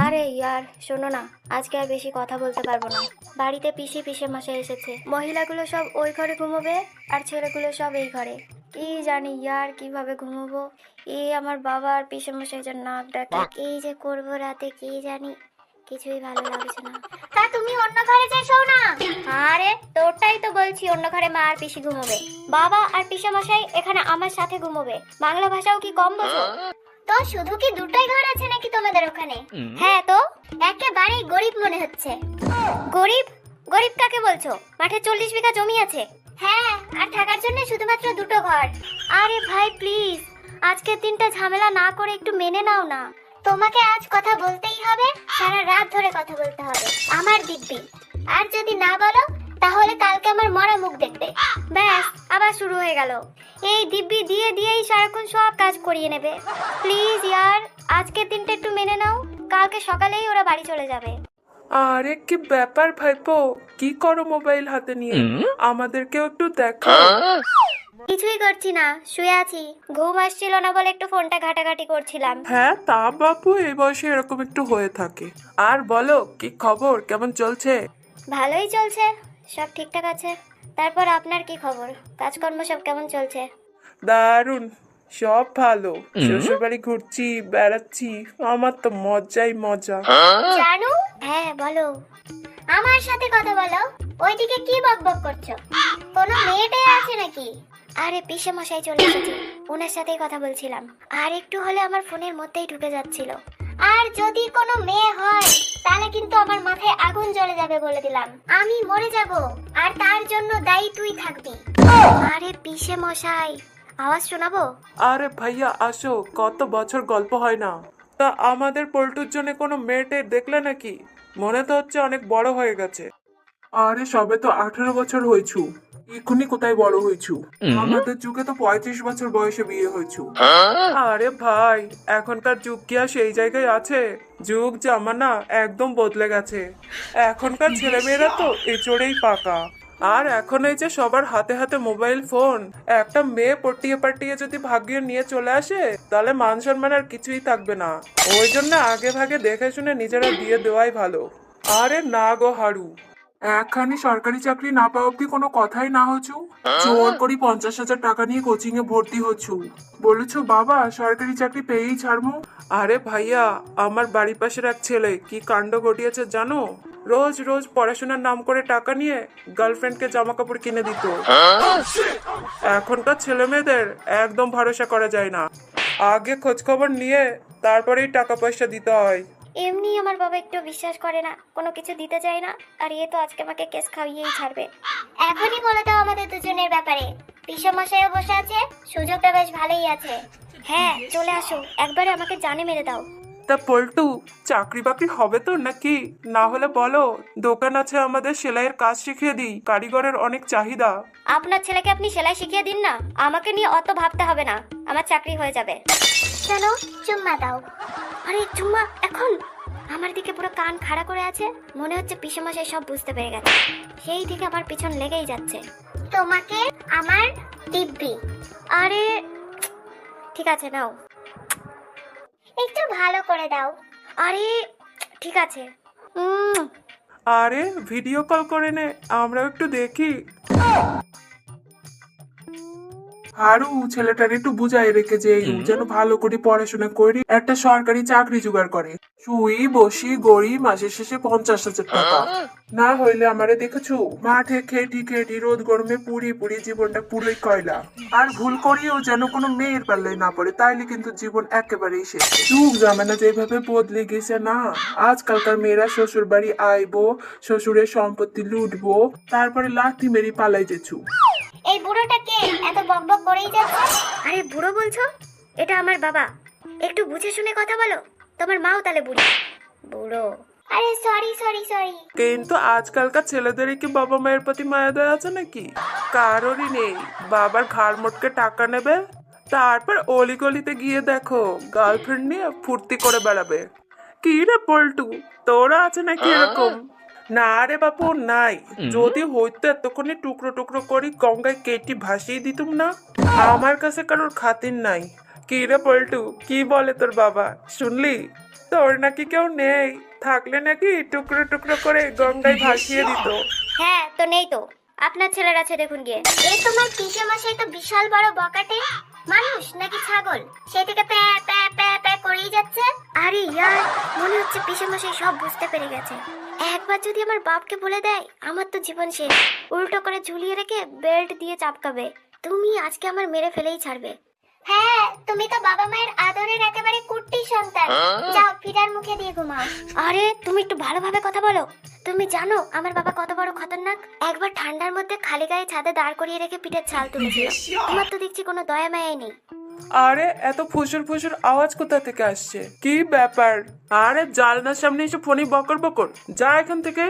আরে ইয়ার শোনো না, আজকে আর বেশি কথা বলতে পারবো না। বাড়িতে পিসে মশাই এসেছে। মহিলাগুলো সব ওই ঘরে ঘুমোবে আর ছেলেগুলো সব এই ঘরে। কি জানি ইয়ার কিভাবে ঘুমোবো। এই আমার বাবা আর পিসে মশাই যে নাক ডাকে, কি যে করবো রাতে কি জানি, কিছুই ভালো লাগছে না। তা তুমি অন্য ঘরে যাই শোও না। আরে তোরটাই তো বলছি, অন্য ঘরে মা আর পিসি ঘুমোবে, বাবা আর পিসে মশাই এখানে আমার সাথে ঘুমোবে। বাংলা ভাষাও কি কম বোঝো? তো শুধু কি দুটোই ঘর আছে নাকি তোমাদের ওখানে? হ্যাঁ তো একেবারেই গরিব মনে হচ্ছে। গরিব? গরিব কাকে বলছো? মাঠে 40 বিঘা জমি আছে। হ্যাঁ, আর থাকার জন্য শুধুমাত্র দুটো ঘর। আরে ভাই প্লিজ, আজকের দিনটা ঝামেলা না করে একটু মেনে নাও না। তোমাকে আজ কথা বলতেই হবে, সারা রাত ধরে কথা বলতে হবে আমার দিব্যি। আর যদি না বলো তাহলে কালকে আমার মরা মুখ দেখবে। ব্যাস, আবার শুরু হয়ে গেল। এই দিব্যি দিয়ে দিয়েই সারাক্ষণ সব কাজ করিয়ে নেবে। প্লিজ ইয়ার, আজকের দিনটা একটু মেনে নাও, কালকে সকালেই ওরা বাড়ি চলে যাবে। আরে কি ব্যাপার ভাইপো, কি করো মোবাইল হাতে নিয়ে? আমাদেরকেও একটু দেখো। কিছুই করছি না, শুয়ে আছি। ঘুম আসছিল না বলে একটু ফোনটা ঘাটাঘাটি করছিলাম। হ্যাঁ তা বাপু, এই বয়সে এরকম একটু হয়ে থাকে। আর বলো, কি খবর, কেমন চলছে? ভালোই চলছে, সব ঠিকঠাক আছে। তারপর আপনার কি খবর? কাজকর্ম সব কেমন চলছে? দারুন, সব ভালো। শ্বশুর বাড়ি ঘুরছি, বেড়াচ্ছি, আমার তো মজাই মজা। জানু, হ্যাঁ বলো। আমার সাথে কথা বলো। ওইদিকে কি বকবক করছো? কোনো মেয়েটাই আছে নাকি? আরে পিসে মশাই চলে এসেছে, ওনার সাথেই কথা বলছিলাম। আর একটু হলে আমার ফোনের মধ্যেই ঢুকে যাচ্ছিল। আর যদি কোনো মেয়ে হয় তাহলে কিন্তু আমার মাথায় আগুন জ্বলে যাবে বলে দিলাম। আমি মরে যাব, আর তার জন্য দায়ী তুই থাকবি। আরে পিসে মশাই, আওয়াজ শোনাবো? আরে ভাইয়া আসো, কত বছর গল্প হয় না। তা আমাদের পল্টুর জন্য কোনো মেয়েটে দেখলে নাকি? মনে তো হচ্ছে অনেক বড় হয়ে গেছে। আরে সবে তো 18 বছর হয়েছু, এক্ষুনি কোথায় বড় হয়েছু? আমাদের যুগে তো 35 বছর বয়সে বিয়ে হয়েছু। আরে ভাই, এখনকার যুগ কি আর সেই জায়গায় আছে? যুগ জামানা একদম বদলে গেছে। এখনকার ছেলেমেয়েরা তো এচড়েই পাকা। আর এখন এই যে সবার হাতে হাতে মোবাইল ফোন, একটা মেয়ে পটিয়ে পাটিয়ে যদি ভাগ্যে নিয়ে চলে আসে তাহলে মান সম্মান আর কিছুই থাকবে না। ওই জন্য আগে ভাগে দেখে শুনে নিজেরা দিয়ে দেওয়াই ভালো। আরে না গো হারু, একখানি সরকারি চাকরি না পাওয়া অব্দি কোনো কথাই না হচ্ছু। জোর করি 50,000 টাকা নিয়ে কোচিং এ ভর্তি হচ্ছু, বলেছো বাবা সরকারি চাকরি পেয়েই ছাড়বো। আরে ভাইয়া, আমার বাড়ির পাশের এক ছেলে কি কাণ্ড ঘটিয়েছে জানো? রোজ রোজ পড়াশোনার নাম করে টাকা নিয়ে গার্লফ্রেন্ডকে জামা কাপড় কিনে দিত। এখনকার ছেলে মেয়েদের একদম ভরসা করা যায় না, আগে খোঁজ খবর নিয়ে তারপরেই টাকা পয়সা দিতে হয়। এমনি আমার বাবা একটু বিশ্বাস করে না, কোনো কিছু দিতে চায় না। আর এ তো আজকে আমাকে কেস খাইয়েই ছাড়বে। এখনই বলে দাও আমাদের দুজনের ব্যাপারে। পিসে মশাইও বসে আছে, সুযোগটা বেশ ভালোই আছে। হ্যাঁ চলে আসো, একবারে আমাকে জানে মেরে দাও। তা পল্টু, চাকরি বাকরি হবে তো নাকি? না হলে বলো, দোকান আছে আমাদের, সেলাইয়ের কাজ শিখিয়ে দিই, কারিগরের অনেক চাহিদা। আপনার ছেলেকে আপনি সেলাই শিখিয়ে দিন না, আমাকে নিয়ে অত ভাবতে হবে না, আমার চাকরি হয়ে যাবে। চলো চুম্মা দাও। আরে চুম্মা এখন? আমার দিকে পুরো কান খাড়া করে আছে, মনে হচ্ছে পিসে মশাই সব বুঝতে পেরে গেছে। সেই থেকে আমার পিছন লেগেই যাচ্ছে। তোমাকে আমার দিব্যি। আরে ঠিক আছে নাও, একটু ভালো করে দাও। আরে ঠিক আছে। আরে ভিডিও কল করে নে, আমরাও একটু দেখি। আরো ছেলেটার একটু বুঝাই রেখে যে যেন ভালো করে পড়াশোনা করে একটা সরকারি চাকরি জোগাড় করে। শুই বসি গড়ি মাসের শেষে 50,000 টাকা। না হইলে আমারে দেখেছো, মাঠে খেটি খেটি রোদ গরমে পুড়ি পুড়ি জীবনটা পুরোই কয়লা। আর ভুল করিও যেন কোনো মেয়ের পাল্লায় না পড়ে, তাইলে কিন্তু জীবন একেবারেই শেষ। যুগ জামানা যেভাবে বদলে গেছে না, আজকালকার মেয়েরা শ্বশুর বাড়ি আইবো, শ্বশুরের সম্পত্তি লুটবো, তারপরে লাঠি মেরি পালাই যেছু। এই বুড়োটা কে এত বকবক করেই যাচ্ছে? আরে বুড়ো বলছো? এটা আমার বাবা, একটু বুঝে শুনে কথা বলো। তোমার মাও তাহলে বুড়ি। বুড়ো? আরে সরি সরি সরি। কিন্তু আজকালকার ছেলেদের কি বাবা মায়ের প্রতি মায়া দয়া আছে নাকি? কারোরই নেই। বাবার ঘাড় মোটকে টাকা নেবে, তারপর অলিগলিতে গিয়ে দেখো গার্লফ্রেন্ড নিয়ে ফুর্তি করে বেড়াবে। কি রে পল্টু, তোরা আছে নাকি এরকম? না রে বাপু নাই, যদি হইতো এতক্ষণে টুকরো টুকরো করি গঙ্গায় কেটে ভাসিয়ে দিতুম না। আমার কাছে কারোর খাতির নাই, কি রে পল্টু, কি বলে তোর বাবা? শুনলি তোর নাকি কেউ নেই, থাকলে নাকি টুকরো টুকরো করে গঙ্গায় ভাসিয়ে দিত। হ্যাঁ তো নেই তো, আপনার ছেলের আছে দেখুন গিয়ে। এই তোমার পিসে মশাই তো বিশাল বড় বকাটে, মানুষ নাকি ছাগল, সেই থেকে প্যা প্যা প্যা প্যা করেই যাচ্ছে। আরে ইয়ার, মনে হচ্ছে পিসে মশাই সব বুঝতে পেরে গেছে। একবার যদি আমার বাপকে বলে দেয় আমার তো জীবন শেষ, উল্টো করে ঝুলিয়ে রেখে বেল্ট দিয়ে চাপকাবে। তুমি আজকে আমার মেরে ফেলেই ছাড়বে। হ্যাঁ, তুমি তো বাবা মায়ের আদরের একেবারে কুট্টি সন্তান। যাও ফিরার মুখে দিয়ে ঘুমাও। আরে তুমি একটু ভালোভাবে কথা বলো। তুমি জানো আমার বাবা কত বড় খতরনাক? একবার ঠান্ডার মধ্যে খালি গায়ে ছাদে দাঁড় করিয়ে রেখে পিঠের ছাল তুলেছিল। তোমার তো দেখছি কোনো দয়া মায়াই নেই। আরে এত ফুসুর ফুসুর আওয়াজ কোথা থেকে আসছে? কি ব্যাপার? আরে জানলার সামনে এসে ফোনে বকর বকর, যা এখান থেকে।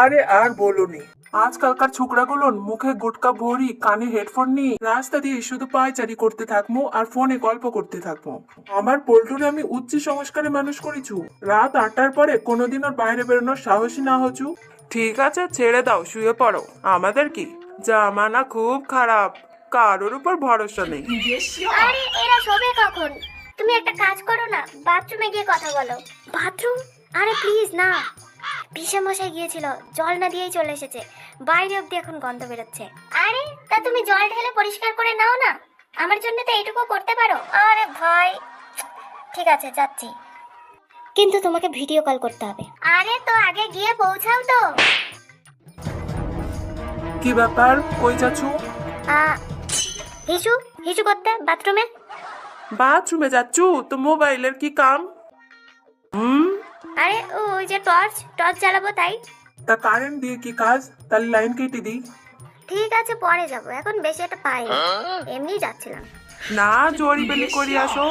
আরে আর বলুনি, আজকালকার ছোকরাগুলো মুখে গুটকা ভরি, কানে হেডফোন নিয়ে রাস্তা দিয়ে শুধু পায়চারি করতে থাকবো আর ফোনে গল্প করতে থাকবো। আমার পল্টুরে আমি উচ্চ সংস্কারে মানুষ করেছু, রাত 8টার পরে কোনোদিন ওর বাইরে বেরোনোর সাহসী না হচ্ছু। ঠিক আছে ছেড়ে দাও, শুয়ে পড়ো। আমাদের কি, জামানা খুব খারাপ, কারোর উপর ভরসা নেই। আরে এরা শোবে কখন? তুমি একটা কাজ করো না, বাথরুমে গিয়ে কথা বলো। বাথরুম? আরে প্লিজ না, পিসে মশাই গিয়েছিল, জল না দিয়েই চলে এসেছে, বাইরে অব্দি এখন গন্ধ বেরোচ্ছে। আরে তা তুমি জল ঢেলে পরিষ্কার করে নাও না, আমার জন্য তো এইটুকু করতে পারো। আরে ভাই, ঠিক আছে যাচ্ছি, কিন্তু তোমাকে ভিডিও কল করতে হবে। আরে তো আগে গিয়ে পৌঁছাও তো। কি ব্যাপার, কই যাচ্ছু? হিসু হিসু করতে বাথরুমে। বাথরুমে যাচ্ছু তো মোবাইলের কি কাম? আরে ওই যে টর্চ টর্চ জ্বালাবো তাই। তা কারেন্ট দিয়ে কি কাজ? তাহলে লাইন কেটে দিই। ঠিক আছে পরে যাব, এখন বেশি একটা পাই না, এমনি যাচ্ছিলাম। না, জোরি বেলি করি আসো,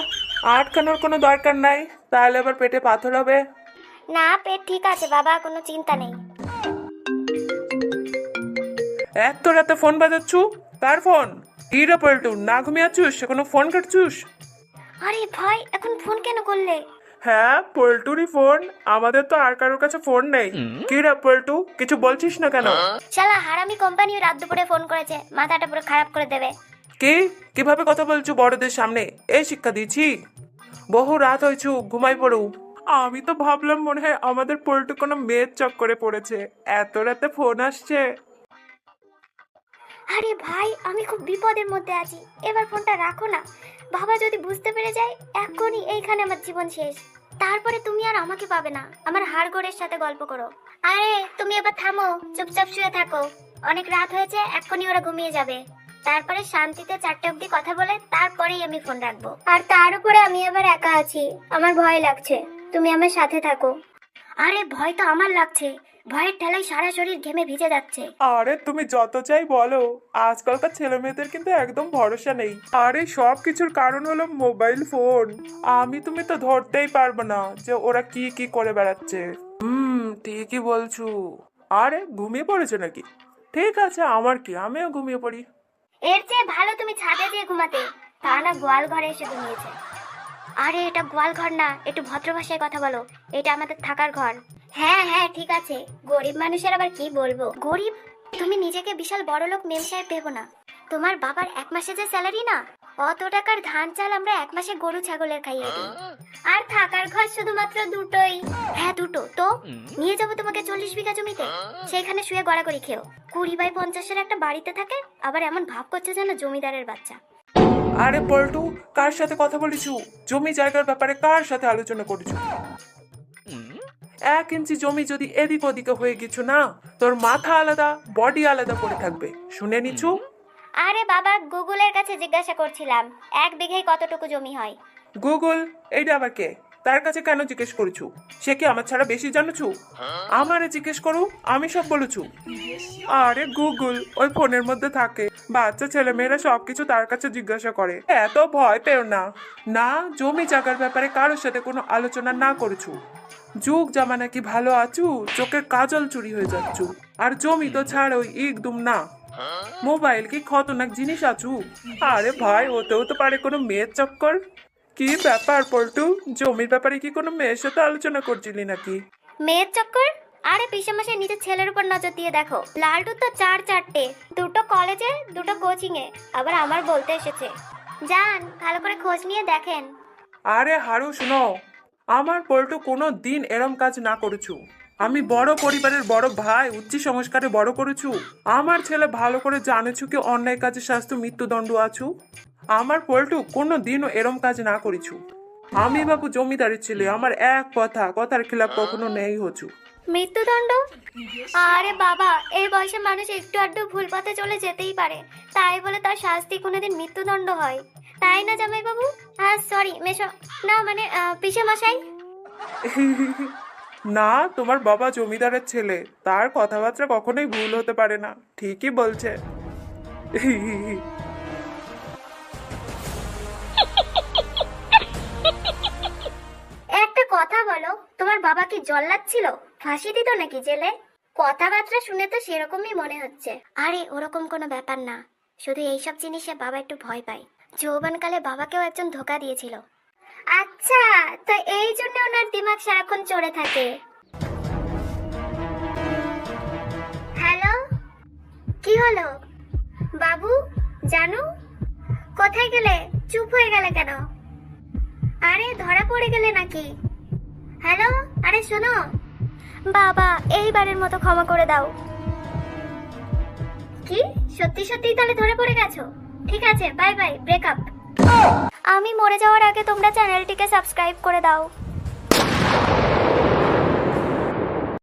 আটকানোর কোনো দরকার নাই, তাহলে আবার পেটে পাথর হবে। না পেট ঠিক আছে বাবা, কোনো চিন্তা নেই। এত রাতে ফোন বাজাচ্ছু? কার ফোন? কি রে পল্টু, না ঘুমিয়ে আছুস, কোনো ফোন কাটছুস? আরে ভাই এখন ফোন কেন করলে? হ্যাঁ পল্টুরই ফোন, আমাদের তো আর কারোর কাছে ফোন নেই। কি রে পল্টু, কিছু বলছিস না কেন? শালা হারামি কোম্পানি রাত দুপুরে ফোন করেছে, মাথাটা পুরো খারাপ করে দেবে। কি, কিভাবে কথা বলছো বড়দের সামনে? এই শিক্ষা দিচ্ছি? বহু রাত হয়েছু, ঘুমাই পড়ু। আমি তো ভাবলাম মনে হয় আমাদের পল্টু কোনো মেয়ের চক্করে পড়েছে, এত রাতে ফোন আসছে। আরে ভাই আমি খুব বিপদের মধ্যে আছি, এবার ফোনটা রাখো না, বাবা যদি বুঝতে পেরে যায় এখনই এইখানে আমার জীবন শেষ। তারপরে তুমি আর আমাকে পাবে না, আমার হাড়গোড়ের সাথে গল্প করো। আরে তুমি এবার থামো, চুপচাপ শুয়ে থাকো, অনেক রাত হয়েছে, এক্ষুনি ওরা ঘুমিয়ে যাবে। তারপরে শান্তিতে 4টে অবধি কথা বলে তারপরেই আমি ফোন রাখবো। আর তার উপরে আমি এবার একা আছি, আমার ভয় লাগছে, তুমি আমার সাথে থাকো। আরে ভয় তো আমার লাগছে, ভয়ের ঠেলায় সারা শরীর ঘেমে ভিজে যাচ্ছে। আরে তুমি যত চাই বলো, আজকালকার ছেলে মেয়েদের কিন্তু একদম ভরসা নেই। আরে সব কিছুর কারণ হলো মোবাইল ফোন। তুমি তো ধরতেই পারবে না যে ওরা কি কি করে বেড়াচ্ছে। ঠিকই বলছো। আরে ঘুমিয়ে পড়েছো নাকি? ঠিক আছে, আমার কি, আমিও ঘুমিয়ে পড়ি। এর চেয়ে ভালো তুমি ছাদে যেয়ে ঘুমাতে, তা না গোয়াল ঘরে এসে ঘুমিয়েছে। আরে এটা গোয়াল ঘর না, একটু ভদ্র ভাষায় কথা বলো, এটা আমাদের থাকার ঘর। হ্যাঁ হ্যাঁ ঠিক আছে, গরিব মানুষের আবার কি বলবো। গরিব? তুমি নিজেকে বিশাল বড়লোক মেম সাহেব ভেবো না, তোমার বাবার 1 মাসে যে স্যালারি না, অত টাকার ধান চাল আমরা 1 মাসে গরু ছাগলের খাইয়ে দিই। আর থাকার ঘর শুধুমাত্র দুটোই। হ্যাঁ দুটো তো, নিয়ে যাবো তোমাকে 40 বিঘা জমিতে, সেইখানে শুয়ে গড়াগড়ি খেও। 20/50-এর একটা বাড়িতে থাকে, আবার এমন ভাব করছে যেন জমিদারের বাচ্চা। আরে পল্টু, কার সাথে কথা বলেছু? জমি জায়গার ব্যাপারে কার সাথে আলোচনা করেছু? 1 ইঞ্চি জমি যদি এদিক ওদিকে হয়ে গেছো না, তোর মাথা আলাদা বডি আলাদা করে থাকবে, শুনে নিছু? আরে বাবা গুগলের কাছে জিজ্ঞাসা করছিলাম 1 বিঘায় কতটুকু জমি হয়। গুগল? এইটা আবার কে? তার কাছে কেন জিজ্ঞেস করেছু? সে কি আমার ছাড়া বেশি জানুছু? আমারে জিজ্ঞেস করু, আমি সব বলেছু। আরে গুগল ওই ফোনের মধ্যে থাকে, বাচ্চা ছেলে মেয়েরা সবকিছু তার কাছে জিজ্ঞাসা করে, এত ভয় পেও না। না, জমি জায়গার ব্যাপারে কারোর সাথে কোনো আলোচনা না করেছু। যুগ জামানা কি ভালো আছু, চোখের কাজল চুরি হয়ে যাচ্ছু। আর জমি তো ছাড়োই একদম না। মোবাইল কি খতরনাক জিনিস আছু? আরে ভাই, ওতেও তো পারে কোনো মেয়ের চক্কর। কি ব্যাপার পল্টু, জমির ব্যাপারে কি কোনো মেয়ের সাথে আলোচনা করছিলি নাকি? মেয়ের চক্কর? আরে পিসে মাসে নিজের ছেলের উপর নজর দিয়ে দেখো, লালটু তো 4-4টে, দুটো কলেজে দুটো কোচিং এ, আবার আমার বলতে এসেছে। যান, ভালো করে খোঁজ নিয়ে দেখেন। আরে হারু শুনো, আমার পল্টু কোনো দিন এরম কাজ না করেছু। আমি বড় পরিবারের বড় ভাই, উচ্চ সংস্কারে বড় করেছু। আমার ছেলে ভালো করে জানেছু কি অন্যায় কাজে শাস্তি মৃত্যুদণ্ড আছু। আমার পল্টু কোনো দিনও এরম কাজ না করেছু। আমি বাবু জমিদারের ছেলে, আমার এক কথার খেলাপ কখনো নেই হচু। মৃত্যুদণ্ড? আরে বাবা, এই বয়সে মানুষ একটু আধটু ভুল পথে চলে যেতেই পারে, তাই বলে তার শাস্তি কোনোদিন মৃত্যুদণ্ড হয়? তাই না জামাই বাবু? সরি মেশো, না মানে পিসে মশাই। না, তোমার বাবা জমিদারের ছেলে, তার কথাবার্তা কখনোই ভুল হতে পারে না, ঠিকই বলছে। একটা কথা বলো, তোমার বাবা কি জল্লাদ ছিল? ফাঁসি দিত নাকি জেলে? কথাবার্তা শুনে তো সেরকমই মনে হচ্ছে। আরে ওরকম কোনো ব্যাপার না, শুধু এইসব জিনিসে বাবা একটু ভয় পায়। যৌবনকালে বাবাকেও একজন ধোকা দিয়েছিল। আচ্ছা, তো এই জন্য ওনার দিমাগ সারাক্ষণ চড়ে থাকে। হ্যালো, কি হলো বাবু? জানু, কোথায় গেলে? চুপ হয়ে গেলে কেন? আরে ধরা পড়ে গেলে নাকি? হ্যালো, আরে শোনো বাবা, এইবারের মতো ক্ষমা করে দাও। কি সত্যি সত্যি তাহলে ধরে পড়ে গেছো? ঠিক আছে, বাই বাই, ব্রেকআপ। আমি মরে যাওয়ার আগে তোমরা চ্যানেলটিকে সাবস্ক্রাইব করে দাও।